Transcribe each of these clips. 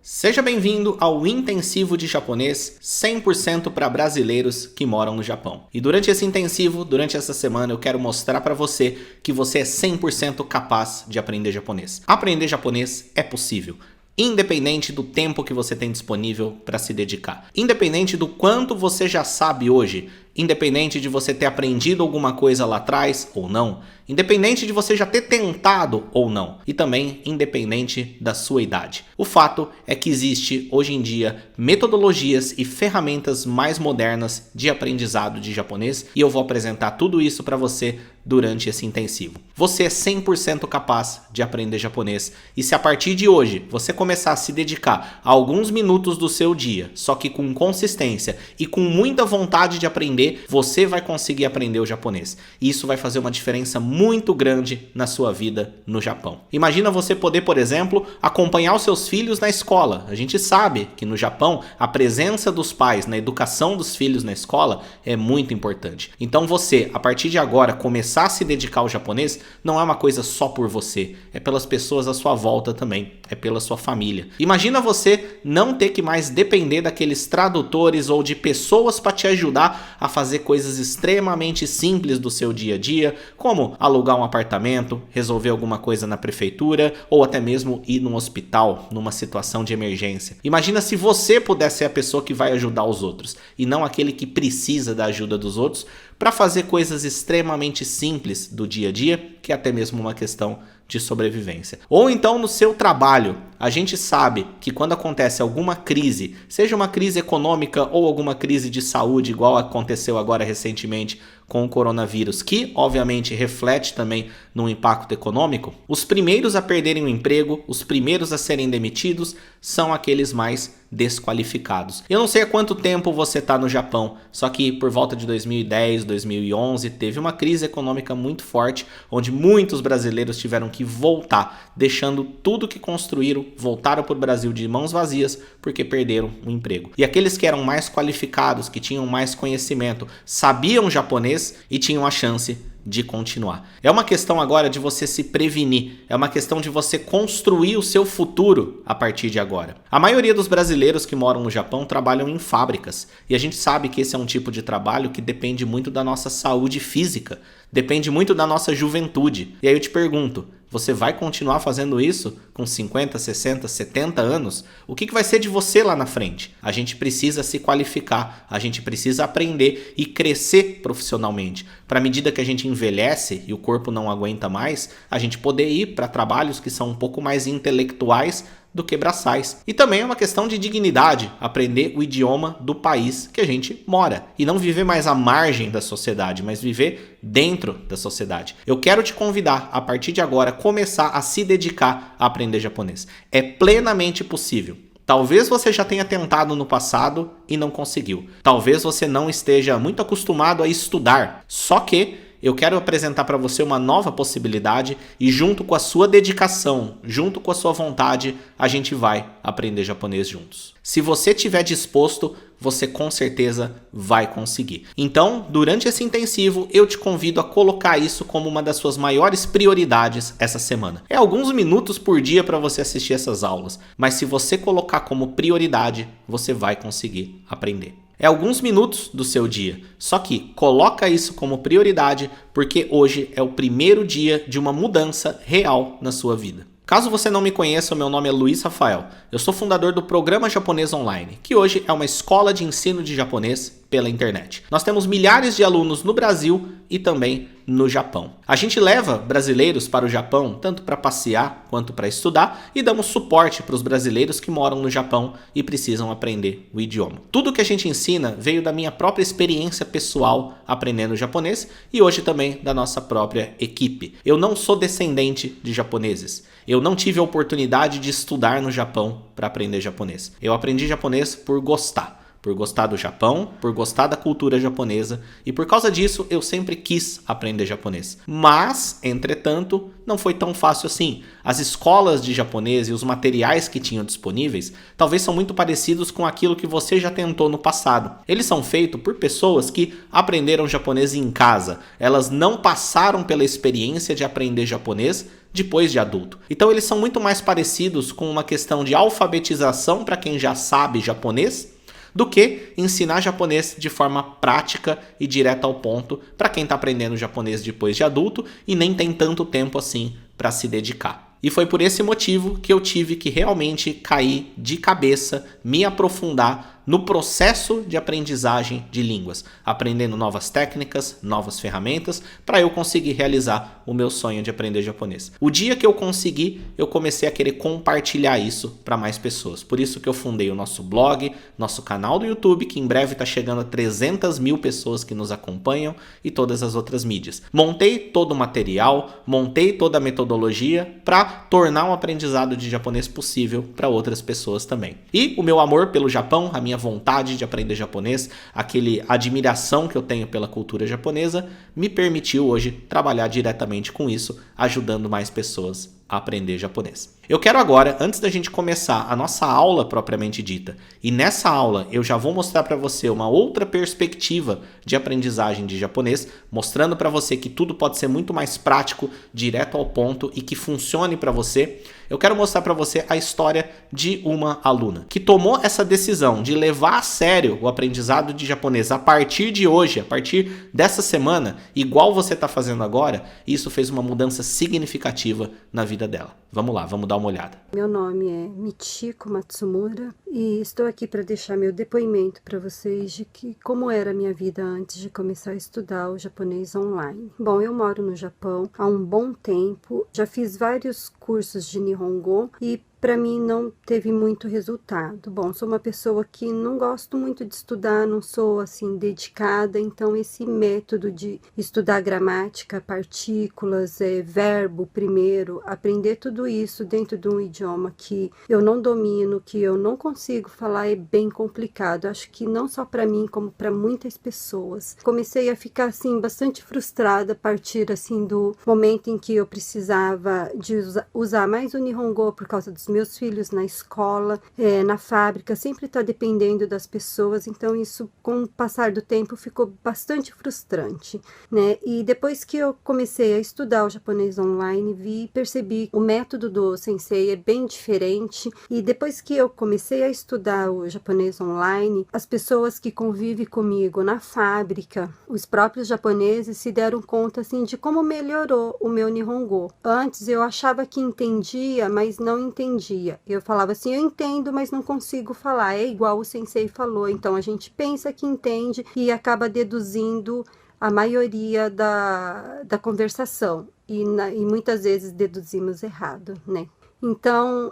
Seja bem-vindo ao intensivo de japonês 100% para brasileiros que moram no Japão. E durante esse intensivo, durante essa semana, eu quero mostrar para você que você é 100% capaz de aprender japonês. Aprender japonês é possível. Independente do tempo que você tem disponível para se dedicar. Independente do quanto você já sabe hoje. Independente de você ter aprendido alguma coisa lá atrás ou não. Independente de você já ter tentado ou não. E também independente da sua idade. O fato é que existe hoje em dia metodologias e ferramentas mais modernas de aprendizado de japonês. E eu vou apresentar tudo isso para você durante esse intensivo. Você é 100% capaz de aprender japonês. E se a partir de hoje você começar a se dedicar a alguns minutos do seu dia, só que com consistência e com muita vontade de aprender, você vai conseguir aprender o japonês. E isso vai fazer uma diferença muito grande na sua vida no Japão. Imagina você poder, por exemplo, acompanhar os seus filhos na escola. A gente sabe que no Japão a presença dos pais na educação dos filhos na escola é muito importante. Então você, a partir de agora, começar a se dedicar ao japonês não é uma coisa só por você. É pelas pessoas à sua volta também. É pela sua família. Imagina você não ter que mais depender daqueles tradutores ou de pessoas para te ajudar a fazer coisas extremamente simples do seu dia a dia, como alugar um apartamento, resolver alguma coisa na prefeitura ou até mesmo ir num hospital, numa situação de emergência. Imagina se você pudesse ser a pessoa que vai ajudar os outros e não aquele que precisa da ajuda dos outros para fazer coisas extremamente simples do dia a dia, que é até mesmo uma questão de sobrevivência. Ou então no seu trabalho, a gente sabe que quando acontece alguma crise, seja uma crise econômica ou alguma crise de saúde, igual aconteceu agora recentemente com o coronavírus, que obviamente reflete também no impacto econômico, os primeiros a perderem o emprego, os primeiros a serem demitidos, são aqueles mais desqualificados. Eu não sei há quanto tempo você está no Japão, só que por volta de 2010, 2011, teve uma crise econômica muito forte, onde muitos brasileiros tiveram que voltar, deixando tudo que construíram, voltaram para o Brasil de mãos vazias, porque perderam o emprego. E aqueles que eram mais qualificados, que tinham mais conhecimento, sabiam japonês e tinham a chance de continuar. É uma questão agora de você se prevenir, é uma questão de você construir o seu futuro a partir de agora. A maioria dos brasileiros que moram no Japão trabalham em fábricas, e a gente sabe que esse é um tipo de trabalho que depende muito da nossa saúde física, depende muito da nossa juventude. E aí eu te pergunto, você vai continuar fazendo isso com 50, 60, 70 anos? O que vai ser de você lá na frente? A gente precisa se qualificar, a gente precisa aprender e crescer profissionalmente. Para a medida que a gente envelhece e o corpo não aguenta mais, a gente poder ir para trabalhos que são um pouco mais intelectuais do que braçais. E também é uma questão de dignidade, aprender o idioma do país que a gente mora. E não viver mais à margem da sociedade, mas viver dentro da sociedade. Eu quero te convidar, a partir de agora, começar a se dedicar a aprender japonês. É plenamente possível. Talvez você já tenha tentado no passado e não conseguiu. Talvez você não esteja muito acostumado a estudar. Só que eu quero apresentar para você uma nova possibilidade e junto com a sua dedicação, junto com a sua vontade, a gente vai aprender japonês juntos. Se você estiver disposto, você com certeza vai conseguir. Então, durante esse intensivo, eu te convido a colocar isso como uma das suas maiores prioridades essa semana. É alguns minutos por dia para você assistir essas aulas, mas se você colocar como prioridade, você vai conseguir aprender. É alguns minutos do seu dia, só que coloca isso como prioridade porque hoje é o primeiro dia de uma mudança real na sua vida. Caso você não me conheça, o meu nome é Luiz Rafael. Eu sou fundador do Programa Japonês Online, que hoje é uma escola de ensino de japonês pela internet. Nós temos milhares de alunos no Brasil e também no Japão. A gente leva brasileiros para o Japão tanto para passear quanto para estudar e damos suporte para os brasileiros que moram no Japão e precisam aprender o idioma. Tudo que a gente ensina veio da minha própria experiência pessoal aprendendo japonês e hoje também da nossa própria equipe. Eu não sou descendente de japoneses. Eu não tive a oportunidade de estudar no Japão para aprender japonês. Eu aprendi japonês por gostar. por gostar do Japão, por gostar da cultura japonesa, e por causa disso eu sempre quis aprender japonês. Mas, entretanto, não foi tão fácil assim. As escolas de japonês e os materiais que tinham disponíveis talvez são muito parecidos com aquilo que você já tentou no passado. Eles são feitos por pessoas que aprenderam japonês em casa. Elas não passaram pela experiência de aprender japonês depois de adulto. Então eles são muito mais parecidos com uma questão de alfabetização para quem já sabe japonês, do que ensinar japonês de forma prática e direta ao ponto para quem está aprendendo japonês depois de adulto e nem tem tanto tempo assim para se dedicar. E foi por esse motivo que eu tive que realmente cair de cabeça, me aprofundar no processo de aprendizagem de línguas, aprendendo novas técnicas, novas ferramentas, para eu conseguir realizar o meu sonho de aprender japonês. O dia que eu consegui, eu comecei a querer compartilhar isso para mais pessoas. Por isso que eu fundei o nosso blog, nosso canal do YouTube, que em breve está chegando a 300 mil pessoas que nos acompanham, e todas as outras mídias. Montei todo o material, montei toda a metodologia para tornar um aprendizado de japonês possível para outras pessoas também. E o meu amor pelo Japão, a minha vontade de aprender japonês, aquele admiração que eu tenho pela cultura japonesa, me permitiu hoje trabalhar diretamente com isso, ajudando mais pessoas a aprender japonês. Eu quero agora, antes da gente começar a nossa aula propriamente dita, e nessa aula eu já vou mostrar para você uma outra perspectiva de aprendizagem de japonês, mostrando para você que tudo pode ser muito mais prático, direto ao ponto e que funcione para você. Eu quero mostrar para você a história de uma aluna que tomou essa decisão de levar a sério o aprendizado de japonês a partir de hoje, a partir dessa semana, igual você está fazendo agora, e isso fez uma mudança significativa na vida dela. Vamos lá, vamos dar uma olhada. Meu nome é Michiko Matsumura e estou aqui para deixar meu depoimento para vocês de como era a minha vida antes de começar a estudar o japonês online. Bom, eu moro no Japão há um bom tempo, já fiz vários cursos de Nihongo e para mim não teve muito resultado. Bom, sou uma pessoa que não gosto muito de estudar, não sou assim dedicada, então esse método de estudar gramática, partículas, verbo primeiro, aprender tudo isso dentro de um idioma que eu não domino, que eu não consigo falar, é bem complicado. Acho que não só para mim, como para muitas pessoas. Comecei a ficar assim bastante frustrada a partir assim do momento em que eu precisava de usar mais o Nihongo por causa dos meus filhos na escola, na fábrica, sempre está dependendo das pessoas, então isso com o passar do tempo ficou bastante frustrante, né? E depois que eu comecei a estudar o japonês online, percebi que o método do sensei é bem diferente, e depois que eu comecei a estudar o japonês online, as pessoas que convivem comigo na fábrica, os próprios japoneses se deram conta assim de como melhorou o meu Nihongo. Antes eu achava que entendia, mas não entendia. Eu falava assim, eu entendo, mas não consigo falar. É igual o sensei falou. Então a gente pensa que entende e acaba deduzindo a maioria da conversação. E muitas vezes deduzimos errado, né? Então,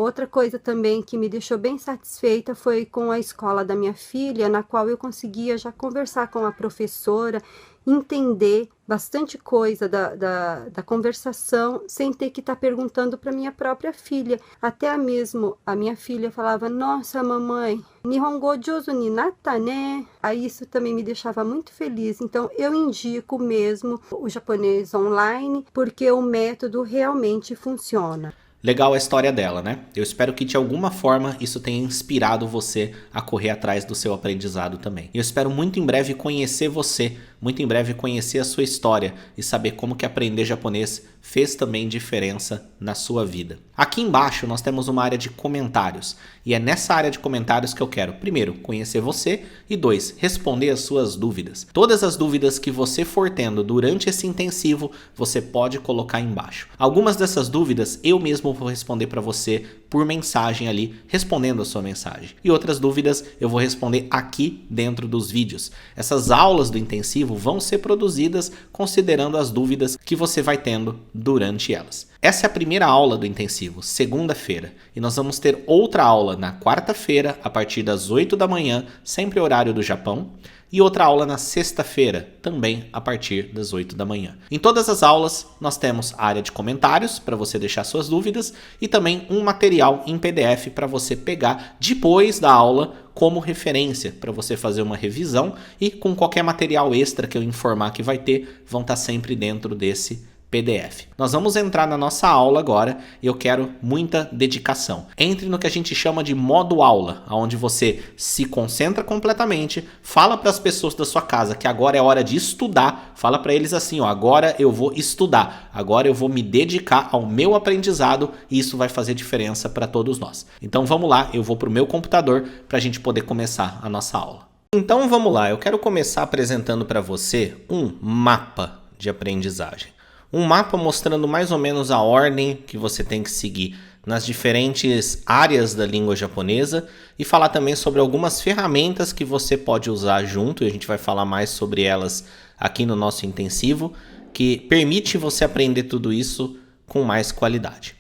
outra coisa também que me deixou bem satisfeita foi com a escola da minha filha, na qual eu conseguia já conversar com a professora, entender bastante coisa da conversação, sem ter que estar perguntando para minha própria filha. Até mesmo a minha filha falava, nossa mamãe, Nihongo jouzu ni natta né? Aí isso também me deixava muito feliz. Então eu indico mesmo o japonês online, porque o método realmente funciona. Legal a história dela, né? Eu espero que de alguma forma isso tenha inspirado você a correr atrás do seu aprendizado também. Eu espero muito em breve conhecer você, muito em breve conhecer a sua história e saber como que aprender japonês fez também diferença na sua vida. Aqui embaixo nós temos uma área de comentários e é nessa área de comentários que eu quero, primeiro, conhecer você e dois, responder as suas dúvidas. Todas as dúvidas que você for tendo durante esse intensivo, você pode colocar embaixo. Algumas dessas dúvidas eu mesmo vou responder para você por mensagem ali, respondendo a sua mensagem. E outras dúvidas eu vou responder aqui dentro dos vídeos. Essas aulas do intensivo vão ser produzidas considerando as dúvidas que você vai tendo durante elas. Essa é a primeira aula do intensivo, segunda-feira. E nós vamos ter outra aula na quarta-feira, a partir das 8 da manhã, sempre horário do Japão. E outra aula na sexta-feira, também a partir das 8 da manhã. Em todas as aulas, nós temos a área de comentários para você deixar suas dúvidas e também um material em PDF para você pegar depois da aula como referência para você fazer uma revisão, e com qualquer material extra que eu informar que vai ter, vão estar sempre dentro desse PDF. Nós vamos entrar na nossa aula agora e eu quero muita dedicação. Entre no que a gente chama de modo aula, onde você se concentra completamente, fala para as pessoas da sua casa que agora é hora de estudar, fala para eles assim, ó, agora eu vou estudar, agora eu vou me dedicar ao meu aprendizado e isso vai fazer diferença para todos nós. Então vamos lá, eu vou para o meu computador para a gente poder começar a nossa aula. Então vamos lá, eu quero começar apresentando para você um mapa de aprendizagem. Um mapa mostrando mais ou menos a ordem que você tem que seguir nas diferentes áreas da língua japonesa e falar também sobre algumas ferramentas que você pode usar junto, e a gente vai falar mais sobre elas aqui no nosso intensivo, que permite você aprender tudo isso com mais qualidade.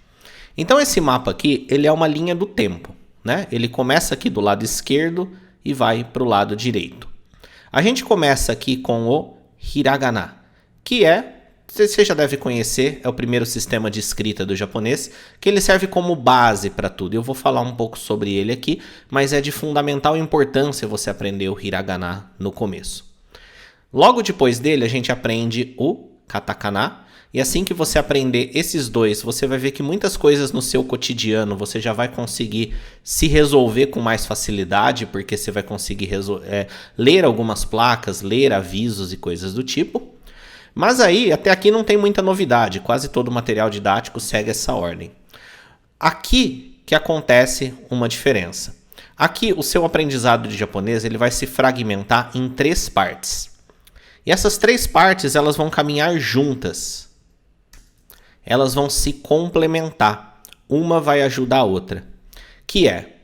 Então esse mapa aqui, ele é uma linha do tempo, né? Ele começa aqui do lado esquerdo e vai para o lado direito. A gente começa aqui com o hiragana, que você já deve conhecer, é o primeiro sistema de escrita do japonês, que ele serve como base para tudo. Eu vou falar um pouco sobre ele aqui, mas é de fundamental importância você aprender o hiragana no começo. Logo depois dele, a gente aprende o katakana, e assim que você aprender esses dois, você vai ver que muitas coisas no seu cotidiano você já vai conseguir se resolver com mais facilidade, porque você vai conseguir ler algumas placas, ler avisos e coisas do tipo. Mas aí, até aqui não tem muita novidade, quase todo o material didático segue essa ordem. Aqui que acontece uma diferença. Aqui o seu aprendizado de japonês ele vai se fragmentar em 3 partes. E essas 3 partes elas vão caminhar juntas. Elas vão se complementar. Uma vai ajudar a outra. Que é,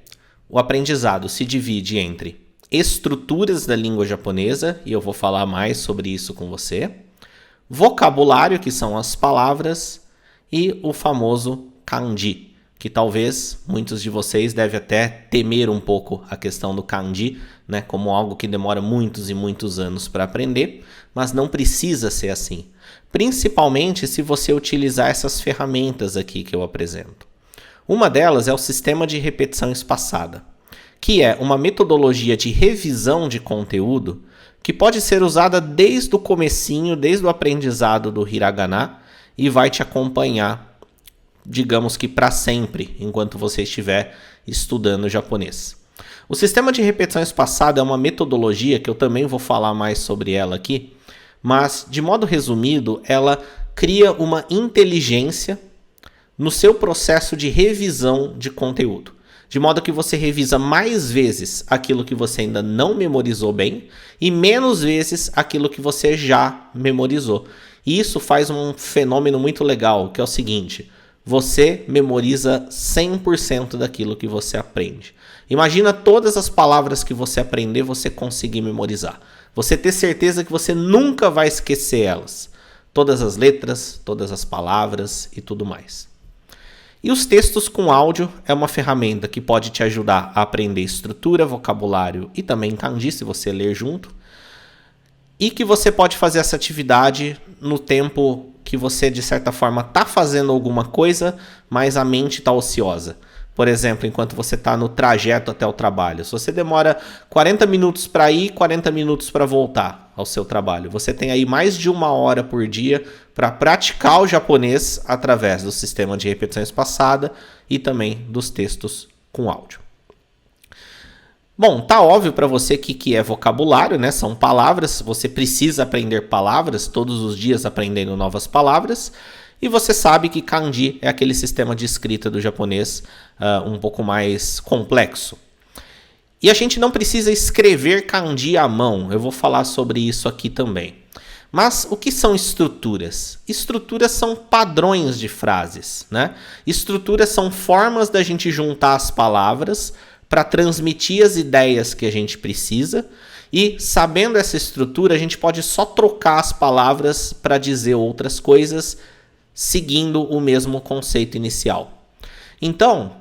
o aprendizado se divide entre estruturas da língua japonesa, e eu vou falar mais sobre isso com você. Vocabulário, que são as palavras, e o famoso kanji, que talvez muitos de vocês devem até temer um pouco a questão do kanji, né, como algo que demora muitos e muitos anos para aprender, mas não precisa ser assim. Principalmente se você utilizar essas ferramentas aqui que eu apresento. Uma delas é o sistema de repetição espaçada, que é uma metodologia de revisão de conteúdo que pode ser usada desde o comecinho, desde o aprendizado do hiragana, e vai te acompanhar, digamos que para sempre, enquanto você estiver estudando japonês. O sistema de repetição espaçada é uma metodologia que eu também vou falar mais sobre ela aqui, mas de modo resumido, ela cria uma inteligência no seu processo de revisão de conteúdo. De modo que você revisa mais vezes aquilo que você ainda não memorizou bem e menos vezes aquilo que você já memorizou. E isso faz um fenômeno muito legal, que é o seguinte: você memoriza 100% daquilo que você aprende. Imagina todas as palavras que você aprender, você conseguir memorizar. Você ter certeza que você nunca vai esquecer elas. Todas as letras, todas as palavras e tudo mais. E os textos com áudio é uma ferramenta que pode te ajudar a aprender estrutura, vocabulário e também kanji, se você ler junto. E que você pode fazer essa atividade no tempo que você, de certa forma, está fazendo alguma coisa, mas a mente está ociosa. Por exemplo, enquanto você está no trajeto até o trabalho. Se você demora 40 minutos para ir, 40 minutos para voltar ao seu trabalho. Você tem aí mais de 1 hora por dia para praticar o japonês através do sistema de repetição espaçada e também dos textos com áudio. Bom, tá óbvio para você que é vocabulário, né? São palavras, você precisa aprender palavras, todos os dias aprendendo novas palavras. E você sabe que kanji é aquele sistema de escrita do japonês um pouco mais complexo. E a gente não precisa escrever kanji à mão, eu vou falar sobre isso aqui também. Mas o que são estruturas? Estruturas são padrões de frases, né? Estruturas são formas da gente juntar as palavras para transmitir as ideias que a gente precisa. E sabendo essa estrutura, a gente pode só trocar as palavras para dizer outras coisas seguindo o mesmo conceito inicial. Então,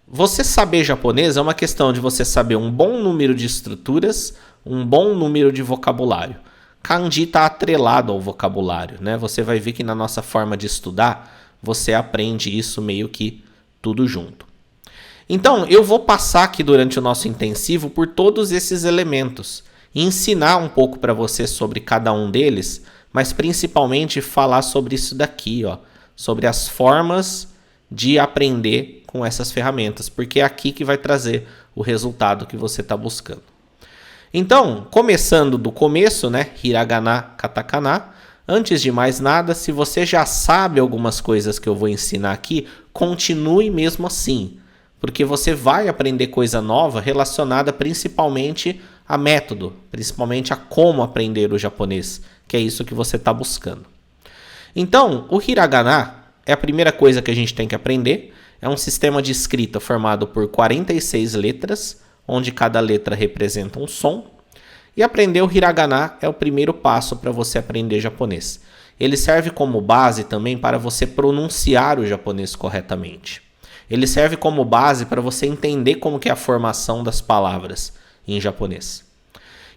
você saber japonês é uma questão de você saber um bom número de estruturas, um bom número de vocabulário. Kanji está atrelado ao vocabulário, né? Você vai ver que na nossa forma de estudar, você aprende isso meio que tudo junto. Então, eu vou passar aqui durante o nosso intensivo por todos esses elementos e ensinar um pouco para você sobre cada um deles, mas principalmente falar sobre isso daqui, ó, sobre as formas de aprender com essas ferramentas, porque é aqui que vai trazer o resultado que você está buscando. Então, começando do começo, né, hiragana, katakana, antes de mais nada, se você já sabe algumas coisas que eu vou ensinar aqui, continue mesmo assim, porque você vai aprender coisa nova relacionada principalmente a método, principalmente a como aprender o japonês, que é isso que você está buscando. Então, o hiragana é a primeira coisa que a gente tem que aprender. É um sistema de escrita formado por 46 letras, onde cada letra representa um som. E aprender o hiragana é o primeiro passo para você aprender japonês. Ele serve como base também para você pronunciar o japonês corretamente. Ele serve como base para você entender como que é a formação das palavras em japonês.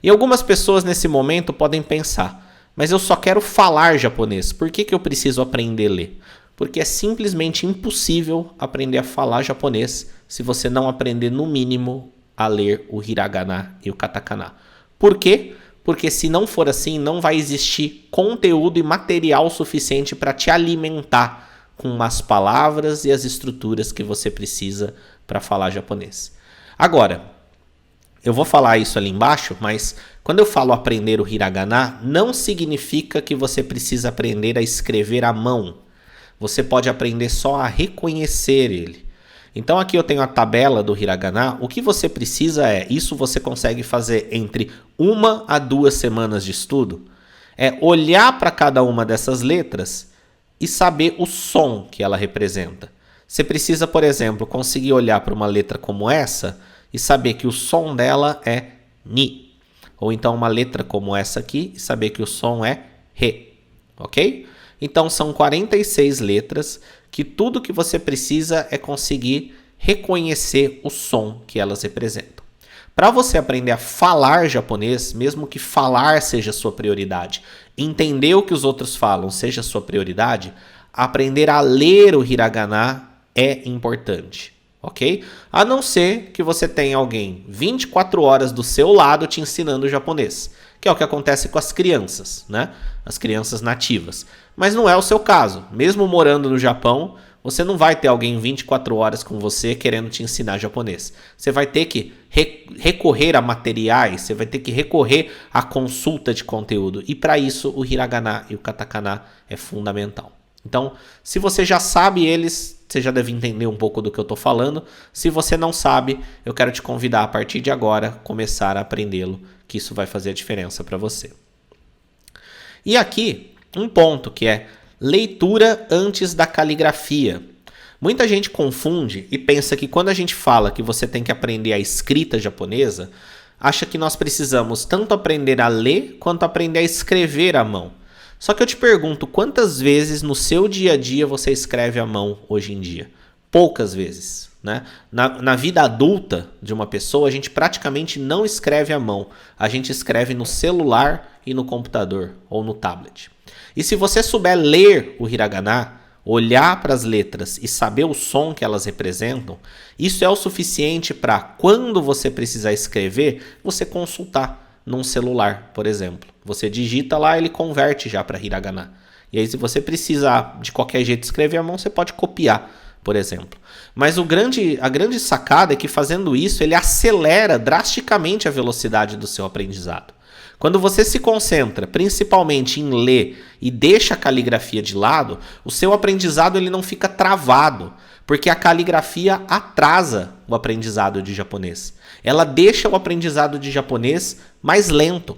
E algumas pessoas nesse momento podem pensar, mas eu só quero falar japonês, por que eu preciso aprender a ler? Porque é simplesmente impossível aprender a falar japonês se você não aprender no mínimo a ler o hiragana e o katakana. Por quê? Porque se não for assim, não vai existir conteúdo e material suficiente para te alimentar com as palavras e as estruturas que você precisa para falar japonês. Agora, eu vou falar isso ali embaixo, mas quando eu falo aprender o hiragana, não significa que você precisa aprender a escrever à mão. Você pode aprender só a reconhecer ele. Então aqui eu tenho a tabela do hiragana. O que você precisa isso você consegue fazer entre 1 a 2 semanas de estudo, é olhar para cada uma dessas letras e saber o som que ela representa. Você precisa, por exemplo, conseguir olhar para uma letra como essa e saber que o som dela é ni. Ou então uma letra como essa aqui e saber que o som é re. Ok? Então são 46 letras que tudo que você precisa é conseguir reconhecer o som que elas representam. Para você aprender a falar japonês, mesmo que falar seja sua prioridade, entender o que os outros falam seja sua prioridade, aprender a ler o hiragana é importante, ok? A não ser que você tenha alguém 24 horas do seu lado te ensinando japonês, que é o que acontece com as crianças, né? As crianças nativas. Mas não é o seu caso. Mesmo morando no Japão, você não vai ter alguém 24 horas com você querendo te ensinar japonês. Você vai ter que recorrer a materiais, você vai ter que recorrer à consulta de conteúdo. E para isso, o hiragana e o katakana é fundamental. Então, se você já sabe eles, você já deve entender um pouco do que eu estou falando. Se você não sabe, eu quero te convidar a partir de agora começar a aprendê-lo, que isso vai fazer a diferença para você. E aqui, um ponto que é leitura antes da caligrafia. Muita gente confunde e pensa que quando a gente fala que você tem que aprender a escrita japonesa, acha que nós precisamos tanto aprender a ler quanto aprender a escrever à mão. Só que eu te pergunto, quantas vezes no seu dia a dia você escreve à mão hoje em dia? Poucas vezes, né? Na vida adulta de uma pessoa, a gente praticamente não escreve à mão. A gente escreve no celular e no computador ou no tablet. E se você souber ler o hiragana, olhar para as letras e saber o som que elas representam, isso é o suficiente para, quando você precisar escrever, você consultar num celular, por exemplo. Você digita lá, ele converte já para hiragana. E aí, se você precisar de qualquer jeito escrever à mão, você pode copiar, por exemplo. Mas a grande sacada é que, fazendo isso, ele acelera drasticamente a velocidade do seu aprendizado. Quando você se concentra principalmente em ler e deixa a caligrafia de lado, o seu aprendizado ele não fica travado, porque a caligrafia atrasa o aprendizado de japonês. Ela deixa o aprendizado de japonês mais lento.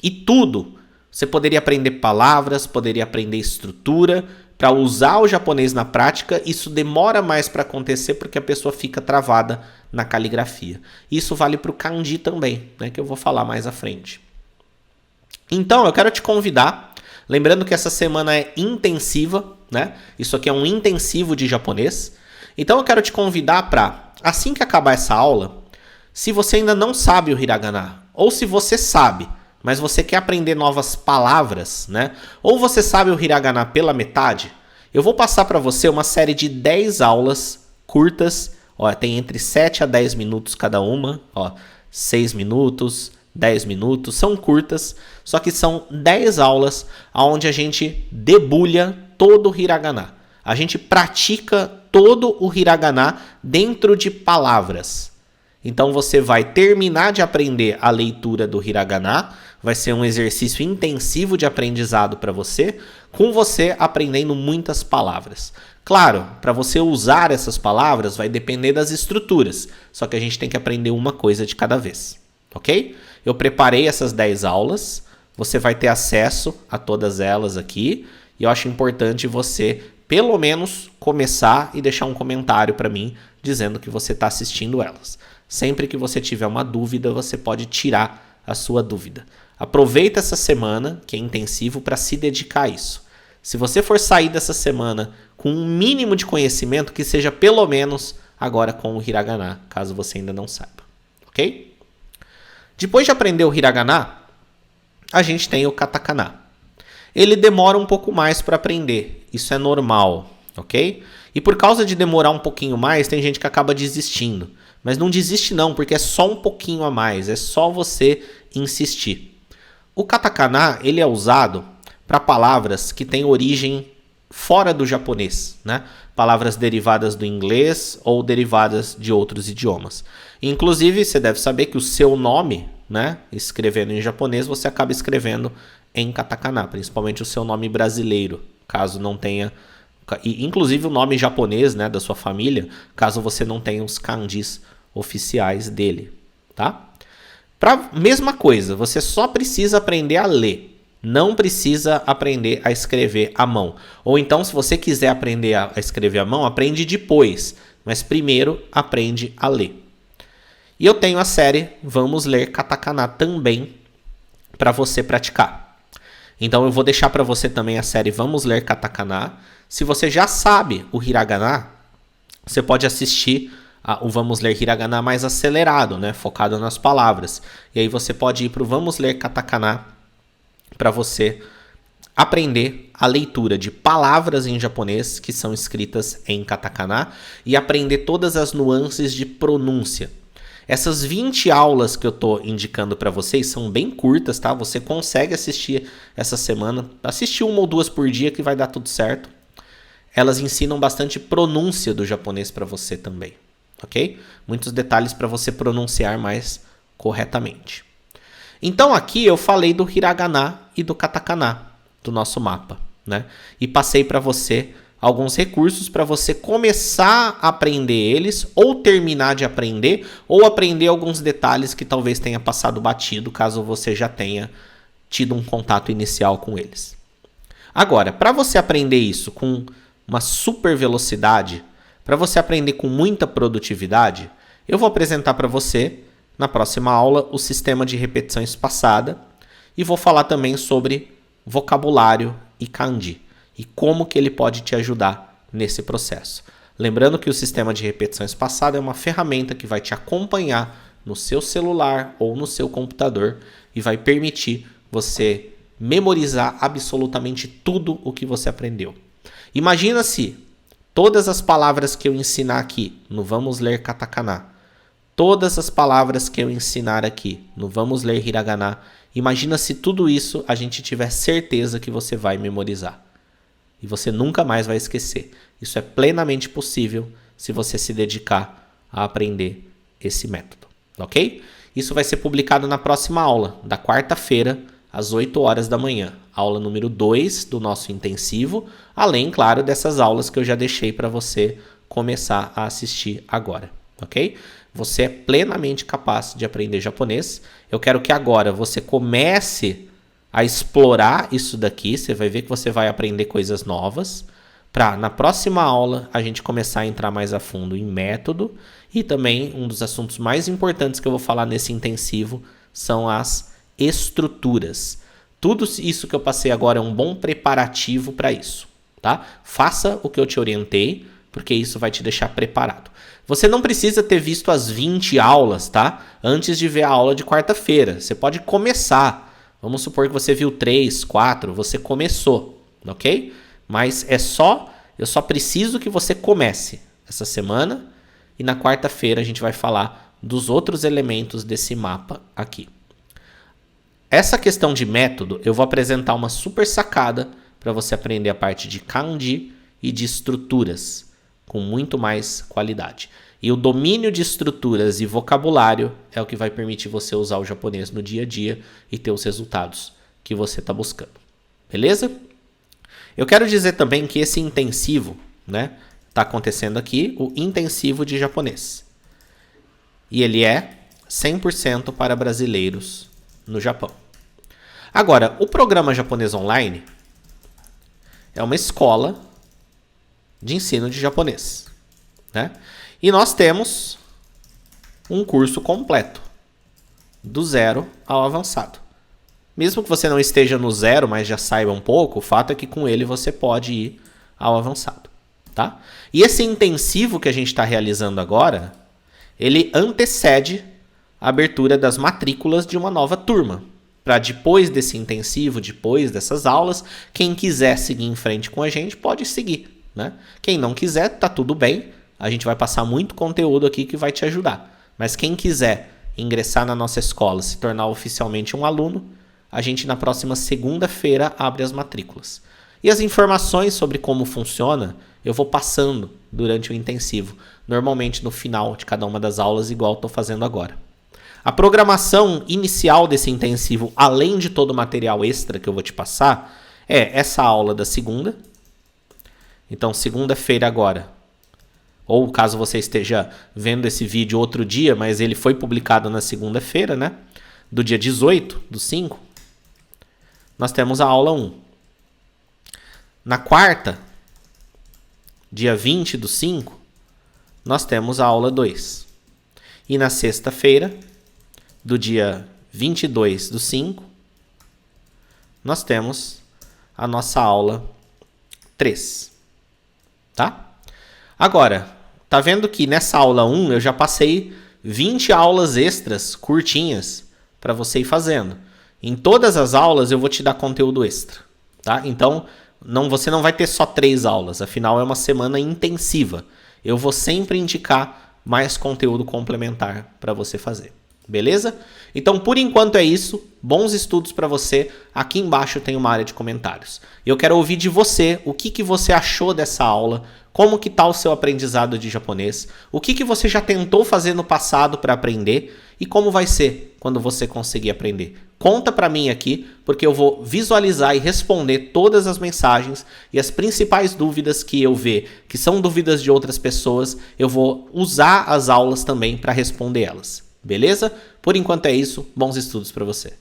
E tudo, você poderia aprender palavras, poderia aprender estrutura. Para usar o japonês na prática, isso demora mais para acontecer porque a pessoa fica travada na caligrafia. Isso vale para o kanji também, né, que eu vou falar mais à frente. Então, eu quero te convidar, Lembrando que essa semana é intensiva, né? Isso aqui é um intensivo de japonês. Então eu quero te convidar para, assim que acabar essa aula, se você ainda não sabe o hiragana, ou se você sabe, mas você quer aprender novas palavras, né? Ou você sabe o hiragana pela metade, eu vou passar para você uma série de 10 aulas curtas, ó, tem entre 7 a 10 minutos cada uma, ó, 6 minutos, 10 minutos, são curtas, só que são 10 aulas onde a gente debulha todo o hiragana. A gente pratica todo o hiragana dentro de palavras. Então você vai terminar de aprender a leitura do hiragana, vai ser um exercício intensivo de aprendizado para você, com você aprendendo muitas palavras. Claro, para você usar essas palavras vai depender das estruturas, só que a gente tem que aprender uma coisa de cada vez, ok? Eu preparei essas 10 aulas, você vai ter acesso a todas elas aqui, e eu acho importante você, pelo menos, começar e deixar um comentário para mim, dizendo que você está assistindo elas. Sempre que você tiver uma dúvida, você pode tirar a sua dúvida. Aproveita essa semana, que é intensivo, para se dedicar a isso. Se você for sair dessa semana com um mínimo de conhecimento, que seja pelo menos agora com o hiragana, caso você ainda não saiba. Ok? Depois de aprender o hiragana, a gente tem o katakana. Ele demora um pouco mais para aprender. Isso é normal, ok? E por causa de demorar um pouquinho mais, tem gente que acaba desistindo. Mas não desiste não, porque é só um pouquinho a mais. É só você insistir. O katakana, ele é usado para palavras que têm origem fora do japonês, né? Palavras derivadas do inglês ou derivadas de outros idiomas. Inclusive, você deve saber que o seu nome, né, escrevendo em japonês, você acaba escrevendo em katakana, principalmente o seu nome brasileiro, caso não tenha, e inclusive o nome japonês, né, da sua família, caso você não tenha os kanjis oficiais dele, tá? Mesma coisa, você só precisa aprender a ler. Não precisa aprender a escrever à mão. Ou então, se você quiser aprender a escrever à mão, aprende depois. Mas primeiro, aprende a ler. E eu tenho a série Vamos Ler Katakana também para você praticar. Então, eu vou deixar para você também a série Vamos Ler Katakana. Se você já sabe o hiragana, você pode assistir o Vamos Ler Hiragana mais acelerado, né? Focado nas palavras. E aí você pode ir para o Vamos Ler Katakana para você aprender a leitura de palavras em japonês que são escritas em katakana e aprender todas as nuances de pronúncia. Essas 20 aulas que eu estou indicando para vocês são bem curtas, tá? Você consegue assistir essa semana, assistir uma ou duas por dia que vai dar tudo certo. Elas ensinam bastante pronúncia do japonês para você também, ok? Muitos detalhes para você pronunciar mais corretamente. Então aqui eu falei do hiragana e do katakana do nosso mapa, né? E passei para você alguns recursos para você começar a aprender eles, ou terminar de aprender, ou aprender alguns detalhes que talvez tenha passado batido, caso você já tenha tido um contato inicial com eles. Agora, para você aprender isso com uma super velocidade, para você aprender com muita produtividade, eu vou apresentar para você na próxima aula o sistema de repetição espaçada e vou falar também sobre vocabulário e kanji e como que ele pode te ajudar nesse processo. Lembrando que o sistema de repetição espaçada é uma ferramenta que vai te acompanhar no seu celular ou no seu computador e vai permitir você memorizar absolutamente tudo o que você aprendeu. Imagina se todas as palavras que eu ensinar aqui no Vamos Ler Katakana, todas as palavras que eu ensinar aqui no Vamos Ler Hiragana, imagina se tudo isso a gente tiver certeza que você vai memorizar. E você nunca mais vai esquecer. Isso é plenamente possível se você se dedicar a aprender esse método, ok? Isso vai ser publicado na próxima aula, da quarta-feira, às 8 horas da manhã. Aula número 2 do nosso intensivo, além, claro, dessas aulas que eu já deixei para você começar a assistir agora, ok? Você é plenamente capaz de aprender japonês. Eu quero que agora você comece a explorar isso daqui. Você vai ver que você vai aprender coisas novas. Para na próxima aula a gente começar a entrar mais a fundo em método. E também um dos assuntos mais importantes que eu vou falar nesse intensivo são as estruturas. Tudo isso que eu passei agora é um bom preparativo para isso, tá? Faça o que eu te orientei, porque isso vai te deixar preparado. Você não precisa ter visto as 20 aulas, tá? Antes de ver a aula de quarta-feira. Você pode começar. Vamos supor que você viu 3, 4, você começou, ok? Mas eu só preciso que você comece essa semana e na quarta-feira a gente vai falar dos outros elementos desse mapa aqui. Essa questão de método, eu vou apresentar uma super sacada para você aprender a parte de kanji e de estruturas com muito mais qualidade. E o domínio de estruturas e vocabulário é o que vai permitir você usar o japonês no dia a dia e ter os resultados que você está buscando. Beleza? Eu quero dizer também que esse intensivo, né, está acontecendo aqui, o intensivo de japonês. E ele é 100% para brasileiros no Japão. Agora, o programa japonês online é uma escola de ensino de japonês, né? E nós temos um curso completo, do 0 ao avançado. Mesmo que você não esteja no 0, mas já saiba um pouco, o fato é que com ele você pode ir ao avançado, tá? E esse intensivo que a gente está realizando agora, ele antecede a abertura das matrículas de uma nova turma. Para depois desse intensivo, depois dessas aulas, quem quiser seguir em frente com a gente pode seguir, né? Quem não quiser, tá tudo bem. A gente vai passar muito conteúdo aqui que vai te ajudar. Mas quem quiser ingressar na nossa escola, se tornar oficialmente um aluno, a gente na próxima segunda-feira abre as matrículas. E as informações sobre como funciona, eu vou passando durante o intensivo. Normalmente no final de cada uma das aulas, igual estou fazendo agora. A programação inicial desse intensivo, além de todo o material extra que eu vou te passar, é essa aula da segunda. Então, segunda-feira agora, ou caso você esteja vendo esse vídeo outro dia, mas ele foi publicado na segunda-feira, né? Do dia 18 do 5, nós temos a aula 1. Na quarta, dia 20 do 5, nós temos a aula 2. E na sexta-feira, do dia 22 do 5, nós temos a nossa aula 3. Tá? Agora, tá vendo que nessa aula 1 eu já passei 20 aulas extras curtinhas para você ir fazendo. Em todas as aulas eu vou te dar conteúdo extra. Tá? Então, você não vai ter só 3 aulas, afinal é uma semana intensiva. Eu vou sempre indicar mais conteúdo complementar para você fazer. Beleza? Então, por enquanto é isso. Bons estudos para você. Aqui embaixo tem uma área de comentários. Eu quero ouvir de você o que você achou dessa aula, como que está o seu aprendizado de japonês, o que você já tentou fazer no passado para aprender e como vai ser quando você conseguir aprender. Conta para mim aqui, porque eu vou visualizar e responder todas as mensagens e as principais dúvidas que eu ver, que são dúvidas de outras pessoas, eu vou usar as aulas também para responder elas. Beleza? Por enquanto é isso. Bons estudos para você.